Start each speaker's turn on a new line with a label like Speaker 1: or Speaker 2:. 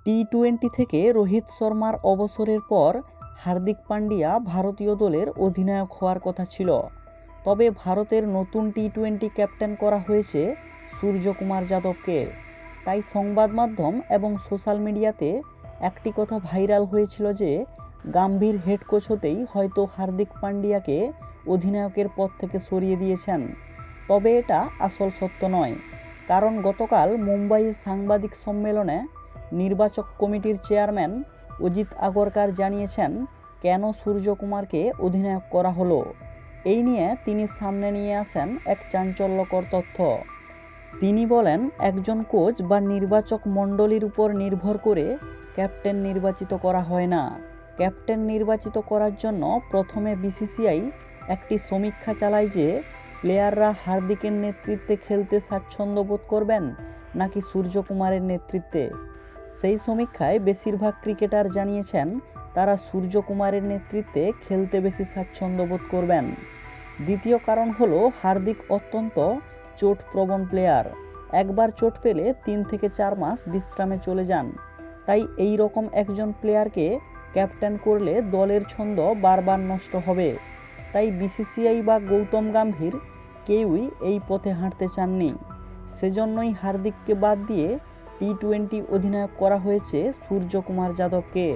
Speaker 1: টি-20 থেকে রোহিত শর্মার অবসরের পর হার্দিক পান্ডিয়া ভারতীয় দলের অধিনায়ক হওয়ার কথা ছিল। তবে ভারতের নতুন টি-20 ক্যাপ্টেন করা হয়েছে সূর্যকুমার যাদবকে। তাই সংবাদ মাধ্যম এবং সোশ্যাল মিডিয়াতে একটি কথা ভাইরাল হয়েছিল যে গাম্ভীর হেড কোচ হতেই হয়তো হার্দিক পান্ডিয়াকে অধিনায়কের পদ থেকে সরিয়ে দিয়েছেন। তবে এটা আসল সত্য নয়, কারণ গতকাল মুম্বাইয়ের সাংবাদিক সম্মেলনে নির্বাচক কমিটির চেয়ারম্যান অজিত আগরকার জানিয়েছেন কেন সূর্যকুমারকে অধিনায়ক করা হলো। এই নিয়ে তিনি সামনে নিয়ে আসেন এক চাঞ্চল্যকর তথ্য। তিনি বলেন, একজন কোচ বা নির্বাচক মণ্ডলীর উপর নির্ভর করে ক্যাপ্টেন নির্বাচিত করা হয় না। ক্যাপ্টেন নির্বাচিত করার জন্য প্রথমে বিসিসিআই একটি সমীক্ষা চালায় যে প্লেয়াররা হার্দিকের নেতৃত্বে খেলতে স্বাচ্ছন্দ্য বোধ করবেন নাকি সূর্যকুমারের নেতৃত্বে। সেই সমীক্ষায় বেশিরভাগ ক্রিকেটার জানিয়েছেন তারা সূর্যকুমারের নেতৃত্বে খেলতে বেশি স্বাচ্ছন্দ্য বোধ করবেন। দ্বিতীয় কারণ হলো হার্দিক অত্যন্ত চোটপ্রবণ প্লেয়ার। একবার চোট পেলে 3 থেকে 4 মাস বিশ্রামে চলে যান। তাই এই রকম একজন প্লেয়ারকে ক্যাপ্টেন করলে দলের ছন্দ বারবার নষ্ট হবে। তাই বিসিসিআই বা গৌতম গম্ভীর কেউই এই পথে হাঁটতে চাননি। সেজন্যই হার্দিককে বাদ দিয়ে টি-20 অধিনায়ক করা হয়েছে সূর্যকুমার যাদবকে।